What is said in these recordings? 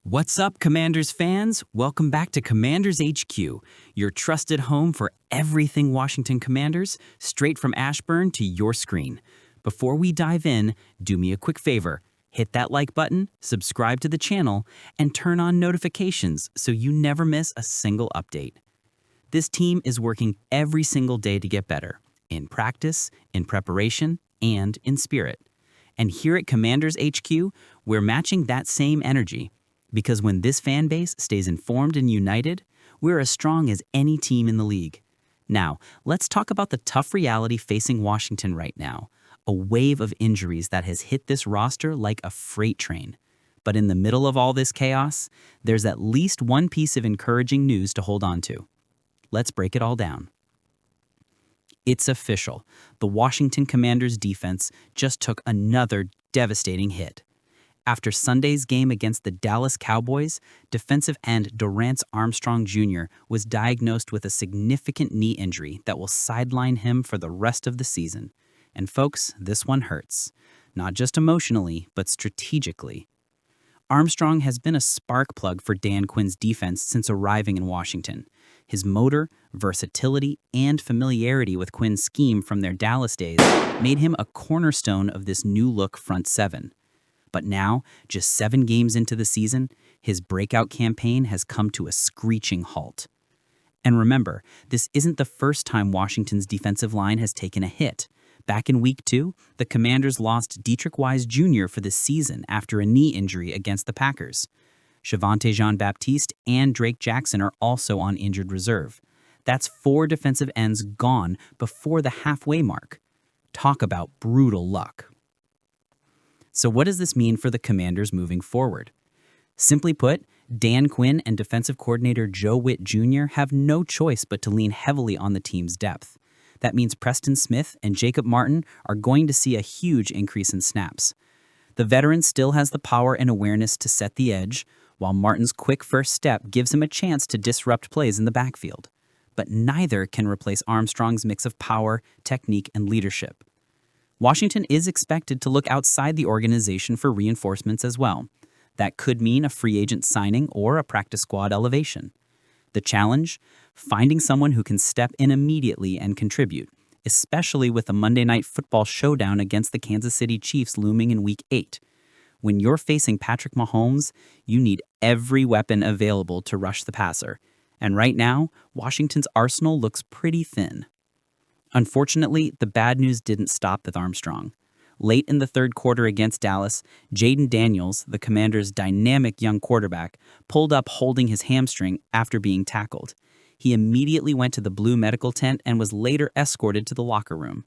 What's up, Commanders fans? Welcome back to Commanders HQ, your trusted home for everything Washington Commanders, straight from Ashburn to your screen. Before we dive in, do me a quick favor. Hit that like button, subscribe to the channel, and turn on notifications so you never miss a single update. This team is working every single day to get better, in practice, in preparation, and in spirit. And here at Commanders HQ, we're matching that same energy. Because when this fan base stays informed and united, we're as strong as any team in the league. Now, let's talk about the tough reality facing Washington right now, a wave of injuries that has hit this roster like a freight train. But in the middle of all this chaos, there's at least one piece of encouraging news to hold on to. Let's break it all down. It's official. The Washington Commanders defense just took another devastating hit. After Sunday's game against the Dallas Cowboys, defensive end Dorrance Armstrong Jr. was diagnosed with a significant knee injury that will sideline him for the rest of the season. And folks, this one hurts. Not just emotionally, but strategically. Armstrong has been a spark plug for Dan Quinn's defense since arriving in Washington. His motor, versatility, and familiarity with Quinn's scheme from their Dallas days made him a cornerstone of this new-look front seven. But now, just 7 games into the season, his breakout campaign has come to a screeching halt. And remember, this isn't the first time Washington's defensive line has taken a hit. Back in Week 2, the Commanders lost Dietrich Wise Jr. for the season after a knee injury against the Packers. Shavonte Jean-Baptiste and Drake Jackson are also on injured reserve. That's 4 defensive ends gone before the halfway mark. Talk about brutal luck. So what does this mean for the Commanders moving forward? Simply put, Dan Quinn and defensive coordinator Joe Witt Jr. have no choice but to lean heavily on the team's depth. That means Preston Smith and Jacob Martin are going to see a huge increase in snaps. The veteran still has the power and awareness to set the edge, while Martin's quick first step gives him a chance to disrupt plays in the backfield. But neither can replace Armstrong's mix of power, technique, and leadership. Washington is expected to look outside the organization for reinforcements as well. That could mean a free agent signing or a practice squad elevation. The challenge? Finding someone who can step in immediately and contribute, especially with a Monday Night Football showdown against the Kansas City Chiefs looming in Week 8. When you're facing Patrick Mahomes, you need every weapon available to rush the passer. And right now, Washington's arsenal looks pretty thin. Unfortunately, the bad news didn't stop with Armstrong. Late in the third quarter against Dallas, Jayden Daniels, the Commanders' dynamic young quarterback, pulled up holding his hamstring after being tackled. He immediately went to the blue medical tent and was later escorted to the locker room.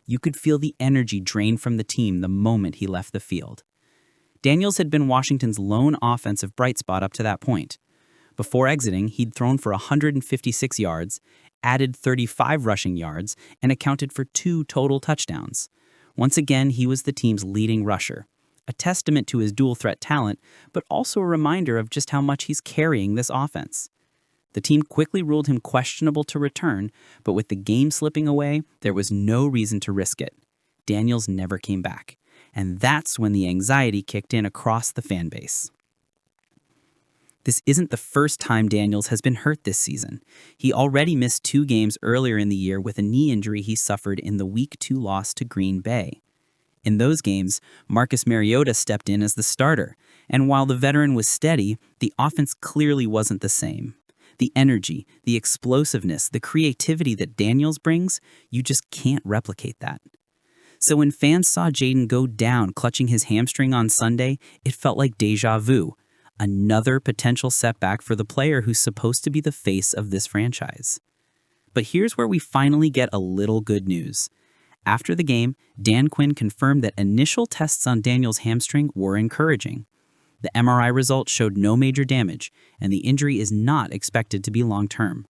You could feel the energy drain from the team the moment he left the field. Daniels had been Washington's lone offensive bright spot up to that point. Before exiting, he'd thrown for 156 yards, added 35 rushing yards, and accounted for 2 total touchdowns. Once again, he was the team's leading rusher, a testament to his dual-threat talent, but also a reminder of just how much he's carrying this offense. The team quickly ruled him questionable to return, but with the game slipping away, there was no reason to risk it. Daniels never came back, and that's when the anxiety kicked in across the fan base. This isn't the first time Daniels has been hurt this season. He already missed 2 games earlier in the year with a knee injury he suffered in the Week 2 loss to Green Bay. In those games, Marcus Mariota stepped in as the starter, and while the veteran was steady, the offense clearly wasn't the same. The energy, the explosiveness, the creativity that Daniels brings, you just can't replicate that. So when fans saw Jayden go down clutching his hamstring on Sunday, it felt like deja vu. Another potential setback for the player who's supposed to be the face of this franchise. But here's where we finally get a little good news. After the game, Dan Quinn confirmed that initial tests on Daniels' hamstring were encouraging. The MRI results showed no major damage, and the injury is not expected to be long-term.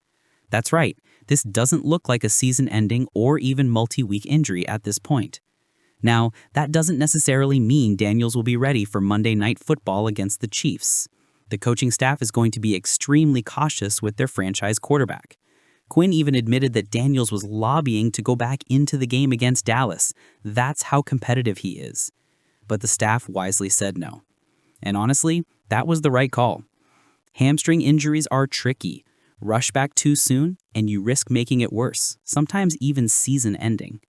That's right, this doesn't look like a season-ending or even multi-week injury at this point. Now, that doesn't necessarily mean Daniels will be ready for Monday Night Football against the Chiefs. The coaching staff is going to be extremely cautious with their franchise quarterback. Quinn even admitted that Daniels was lobbying to go back into the game against Dallas. That's how competitive he is. But the staff wisely said no. And honestly, That was the right call. Hamstring injuries are tricky. Rush back too soon, and you risk making it worse, sometimes even season-ending.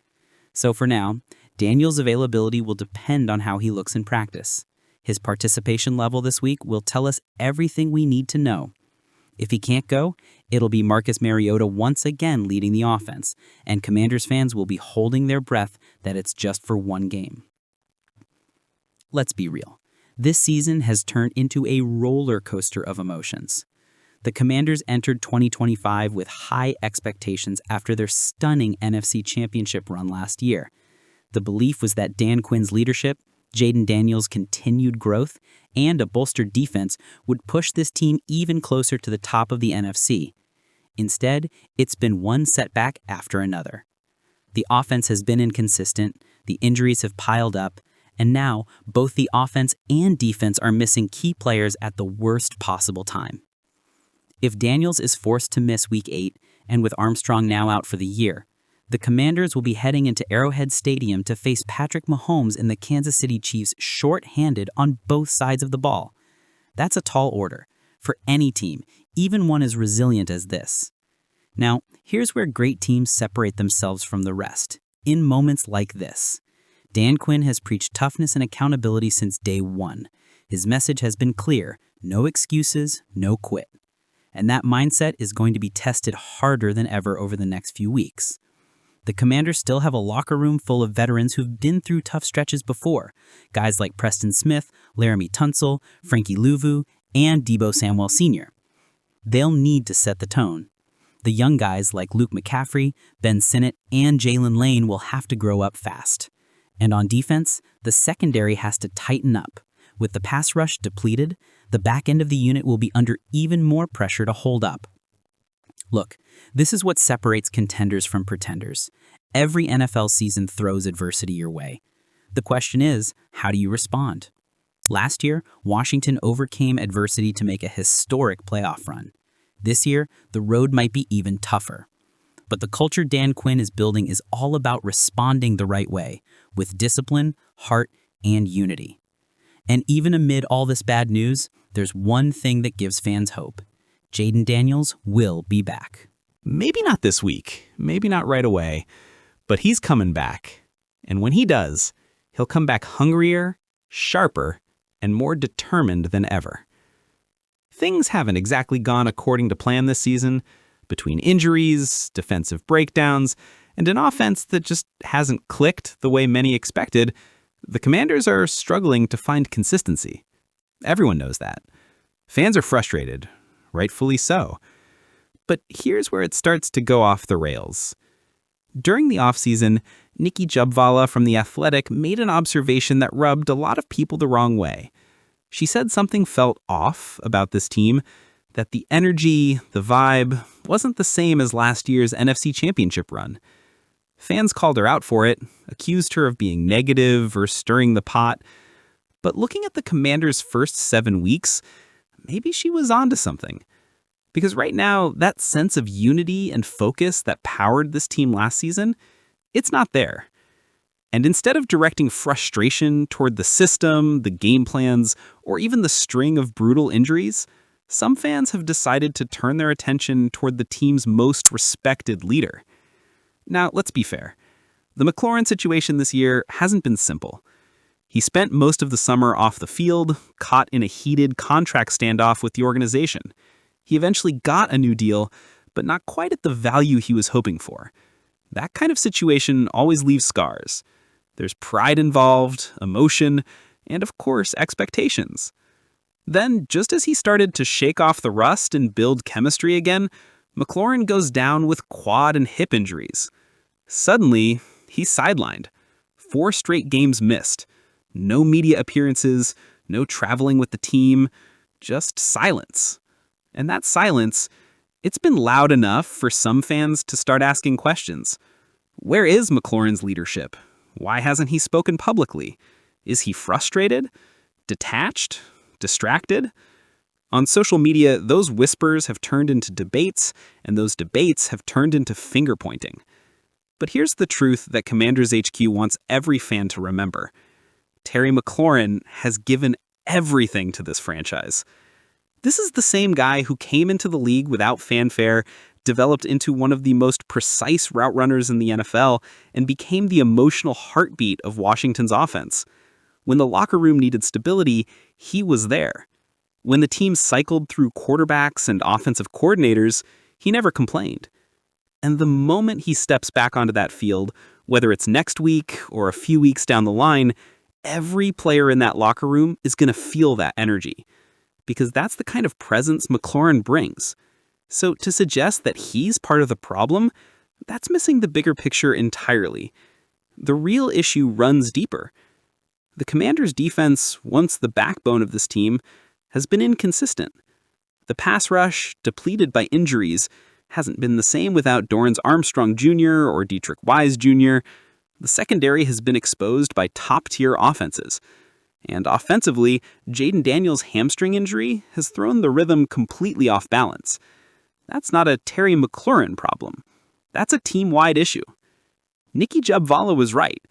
So for now, Daniels' availability will depend on how he looks in practice. His participation level this week will tell us everything we need to know. If he can't go, it'll be Marcus Mariota once again leading the offense, and Commanders fans will be holding their breath that it's just for one game. Let's be real. This season has turned into a roller coaster of emotions. The Commanders entered 2025 with high expectations after their stunning NFC Championship run last year. The belief was that Dan Quinn's leadership, Jayden Daniels' continued growth, and a bolstered defense would push this team even closer to the top of the NFC. Instead, it's been one setback after another. The offense has been inconsistent, the injuries have piled up, and now both the offense and defense are missing key players at the worst possible time. If Daniels is forced to miss Week 8, and with Armstrong now out for the year, the Commanders will be heading into Arrowhead Stadium to face Patrick Mahomes and the Kansas City Chiefs short-handed on both sides of the ball. That's a tall order for any team, even one as resilient as this. Now, here's where great teams separate themselves from the rest, in moments like this. Dan Quinn has preached toughness and accountability since day one. His message has been clear: no excuses, no quit. And that mindset is going to be tested harder than ever over the next few weeks. The Commanders still have a locker room full of veterans who've been through tough stretches before. Guys like Preston Smith, Laramie Tunsil, Frankie Louvu, and Deebo Samuel Sr. They'll need to set the tone. The young guys like Luke McCaffrey, Ben Sinnott, and Jalen Lane will have to grow up fast. And on defense, the secondary has to tighten up. With the pass rush depleted, the back end of the unit will be under even more pressure to hold up. Look, this is what separates contenders from pretenders. Every NFL season throws adversity your way. The question is, how do you respond? Last year, Washington overcame adversity to make a historic playoff run. This year, the road might be even tougher. But the culture Dan Quinn is building is all about responding the right way, with discipline, heart, and unity. And even amid all this bad news, there's one thing that gives fans hope. Jayden Daniels will be back. Maybe not this week, maybe not right away, but he's coming back. And when he does, he'll come back hungrier, sharper, and more determined than ever. Things haven't exactly gone according to plan this season, between injuries, defensive breakdowns, and an offense that just hasn't clicked the way many expected. The Commanders are struggling to find consistency. Everyone knows that. Fans are frustrated, rightfully so. But here's where it starts to go off the rails. During the offseason, Nikki Jubvala from The Athletic made an observation that rubbed a lot of people the wrong way. She said something felt off about this team, that the energy, the vibe, wasn't the same as last year's NFC Championship run. Fans called her out for it, accused her of being negative or stirring the pot. But looking at the Commanders' first 7 weeks, maybe she was onto something. Because right now, that sense of unity and focus that powered this team last season, it's not there. And instead of directing frustration toward the system, the game plans, or even the string of brutal injuries, some fans have decided to turn their attention toward the team's most respected leader. Now, let's be fair. The McLaurin situation this year hasn't been simple. He spent most of the summer off the field, caught in a heated contract standoff with the organization. He eventually got a new deal, but not quite at the value he was hoping for. That kind of situation always leaves scars. There's pride involved, emotion, and of course, expectations. Then, just as he started to shake off the rust and build chemistry again, McLaurin goes down with quad and hip injuries. Suddenly, he's sidelined. 4 straight games missed. No media appearances, no traveling with the team, just silence. And that silence, it's been loud enough for some fans to start asking questions. Where is McLaurin's leadership? Why hasn't he spoken publicly? Is he frustrated? Detached? Distracted? On social media, those whispers have turned into debates, and those debates have turned into finger-pointing. But here's the truth that Commanders HQ wants every fan to remember. Terry McLaurin has given everything to this franchise. This is the same guy who came into the league without fanfare, developed into one of the most precise route runners in the NFL, and became the emotional heartbeat of Washington's offense. When the locker room needed stability, he was there. When the team cycled through quarterbacks and offensive coordinators, he never complained. And the moment he steps back onto that field, whether it's next week or a few weeks down the line, every player in that locker room is going to feel that energy. Because that's the kind of presence McLaurin brings. So to suggest that he's part of the problem, that's missing the bigger picture entirely. The real issue runs deeper. The Commanders' defense, once the backbone of this team, has been inconsistent. The pass rush, depleted by injuries, hasn't been the same without Dorrance Armstrong Jr. or Dietrich Wise Jr. The secondary has been exposed by top-tier offenses. And offensively, Jayden Daniels' hamstring injury has thrown the rhythm completely off balance. That's not a Terry McLaurin problem. That's a team-wide issue. Nicky Jabvala was right.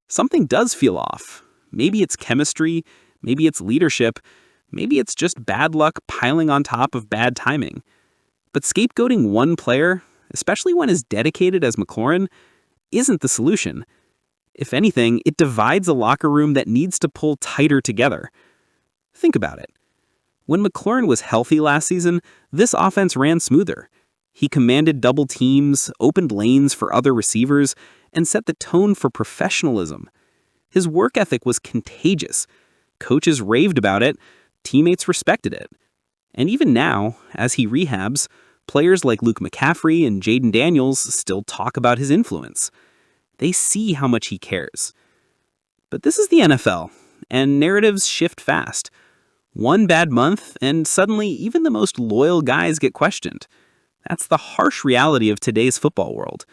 Something does feel off. Maybe it's chemistry, maybe it's leadership, maybe it's just bad luck piling on top of bad timing. But scapegoating one player, especially one as dedicated as McLaurin, isn't the solution. If anything, it divides a locker room that needs to pull tighter together. Think about it. When McLaurin was healthy last season, this offense ran smoother. He commanded double teams, opened lanes for other receivers, and set the tone for professionalism. His work ethic was contagious. Coaches raved about it, teammates respected it. And even now, as he rehabs, players like Luke McCaffrey and Jayden Daniels still talk about his influence. They see how much he cares. But this is the NFL, and narratives shift fast. One bad month, and suddenly even the most loyal guys get questioned. That's the harsh reality of today's football world.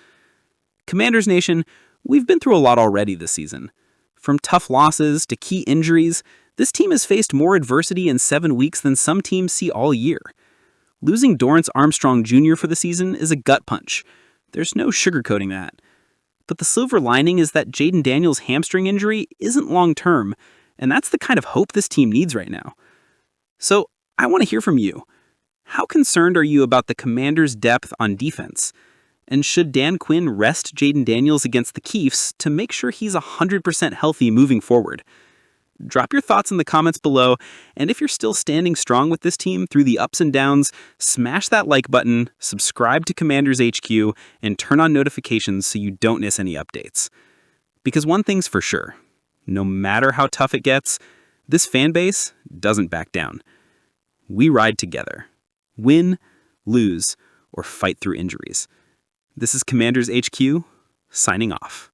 Commanders Nation, we've been through a lot already this season. From tough losses to key injuries, this team has faced more adversity in 7 weeks than some teams see all year. Losing Dorrance Armstrong Jr. for the season is a gut punch. There's no sugarcoating that. But the silver lining is that Jayden Daniels' hamstring injury isn't long-term, and that's the kind of hope this team needs right now. So, I want to hear from you. How concerned are you about the Commanders' depth on defense? And should Dan Quinn rest Jayden Daniels against the Chiefs to make sure he's 100% healthy moving forward? Drop your thoughts in the comments below, and if you're still standing strong with this team through the ups and downs, smash that like button, subscribe to Commanders HQ, and turn on notifications so you don't miss any updates. Because one thing's for sure, no matter how tough it gets, this fan base doesn't back down. We ride together. Win, lose, or fight through injuries. This is Commanders HQ, signing off.